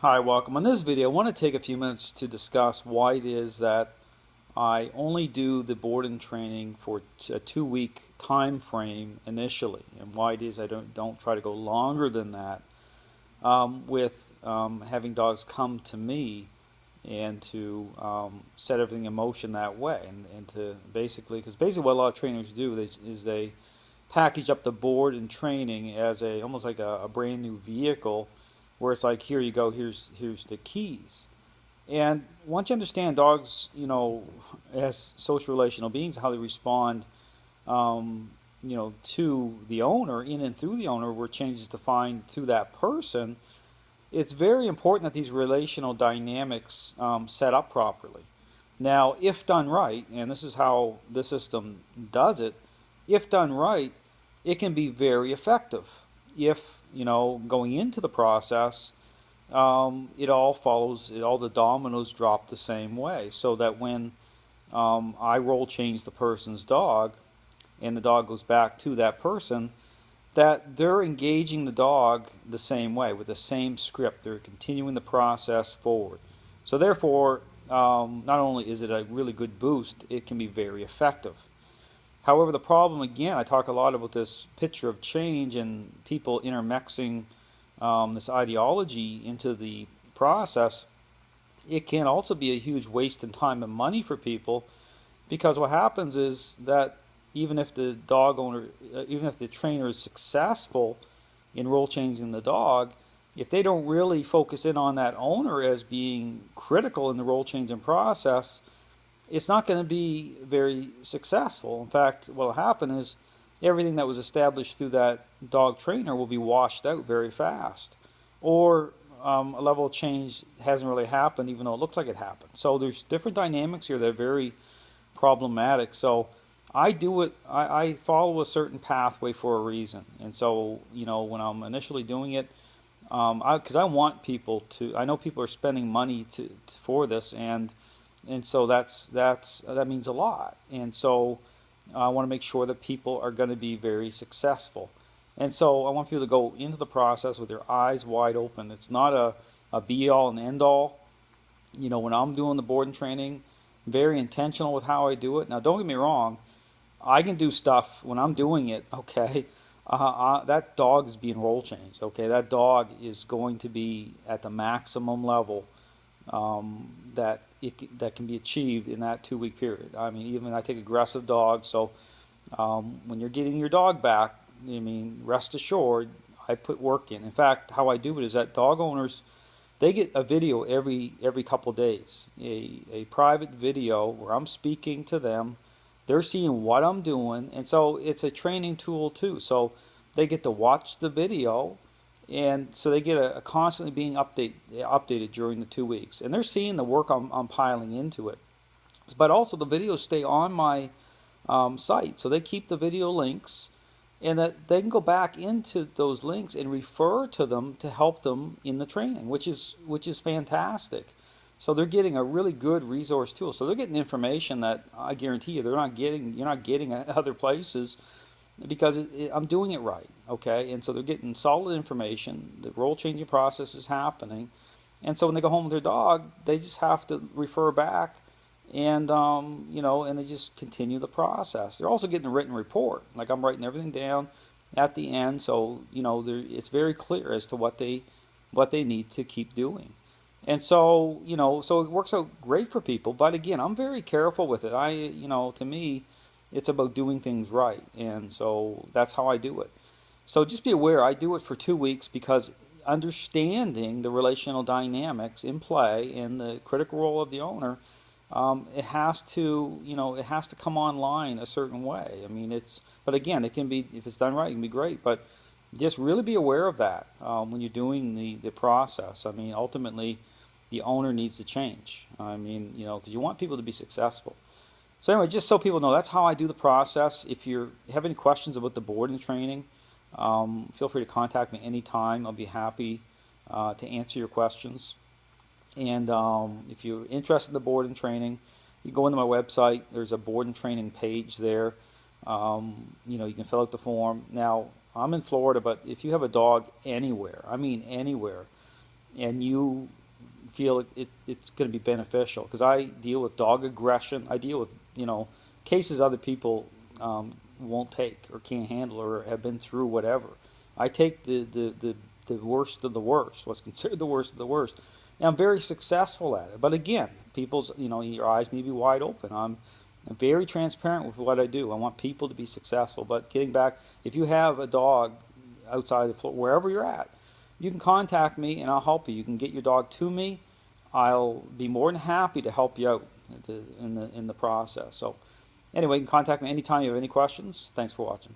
Hi, welcome. On this video, I want to take a few minutes to discuss why it is that I only do the board and training for a 2-week time frame initially, and why it is I don't try to go longer than that with having dogs come to me and to set everything in motion that way, and to because basically what a lot of trainers do is they package up the board and training as almost like a brand new vehicle, where it's like, here you go, here's the keys. And once you understand dogs, as social relational beings, how they respond, to the owner, in and through the owner, where change is defined through that person, it's very important that these relational dynamics set up properly. Now, if done right, and this is how the system does it, if done right, it can be very effective. If, going into the process, it all follows, all the dominoes drop the same way, so that when I roll change the person's dog and the dog goes back to that person, that they're engaging the dog the same way, with the same script. They're continuing the process forward. So therefore, not only is it a really good boost, it can be very effective. However, the problem, again, I talk a lot about this picture of change and people intermixing this ideology into the process. It can also be a huge waste in time and money for people, because what happens is that even if the dog owner, even if the trainer is successful in role changing the dog, if they don't really focus in on that owner as being critical in the role changing process, it's not going to be very successful. In fact, what will happen is everything that was established through that dog trainer will be washed out very fast, or a level of change hasn't really happened, even though it looks like it happened. So there's different dynamics here that are very problematic. So I do it, I follow a certain pathway for a reason. And so, when I'm initially doing it, because I want people to, I know people are spending money for this, and so that means a lot. And so I want to make sure that people are going to be very successful. And so I want people to go into the process with their eyes wide open. It's not a be-all and end-all. When I'm doing the board and training, very intentional with how I do it. Now, don't get me wrong. I can do stuff when I'm doing it, okay? That dog is being role changed, okay? That dog is going to be at the maximum level that can be achieved in that 2-week period. I mean, even I take aggressive dogs, so when you're getting your dog back, rest assured, I put work in. In fact, how I do it is that dog owners, they get a video every couple of days, a private video where I'm speaking to them. They're seeing what I'm doing, and so it's a training tool too. So they get to watch the video, and so they get a constantly being updated during the 2 weeks, and they're seeing the work I'm piling into it. But also the videos stay on my site, so they keep the video links, and that they can go back into those links and refer to them to help them in the training, which is fantastic. So they're getting a really good resource tool. So they're getting information that I guarantee you you're not getting at other places, because I'm doing it right, okay? And so they're getting solid information. The role changing process is happening, and so when they go home with their dog, they just have to refer back, and and they just continue the process. They're also getting a written report. Like, I'm writing everything down at the end, so it's very clear as to what they need to keep doing. And so, so it works out great for people. But again, I'm very careful with it. To me, it's about doing things right. And so that's how I do it. So just be aware, I do it for 2 weeks, because understanding the relational dynamics in play and the critical role of the owner, it has to come online a certain way. But again, it can be, if it's done right, it can be great. But just really be aware of that when you're doing the process. Ultimately, the owner needs to change. Because you want people to be successful. So anyway, just so people know, that's how I do the process. If you have any questions about the board and training, feel free to contact me anytime. I'll be happy to answer your questions. And if you're interested in the board and training, you go into my website. There's a board and training page there. You can fill out the form. Now, I'm in Florida, but if you have a dog anywhere, anywhere, and you feel it's going to be beneficial, because I deal with dog aggression. I deal with, cases other people won't take or can't handle or have been through whatever. I take the worst of the worst, what's considered the worst of the worst. And I'm very successful at it. But again, people's, your eyes need to be wide open. I'm very transparent with what I do. I want people to be successful. But getting back, if you have a dog outside the floor, wherever you're at, you can contact me and I'll help you. You can get your dog to me. I'll be more than happy to help you out in the process. So anyway, you can contact me anytime you have any questions. Thanks for watching.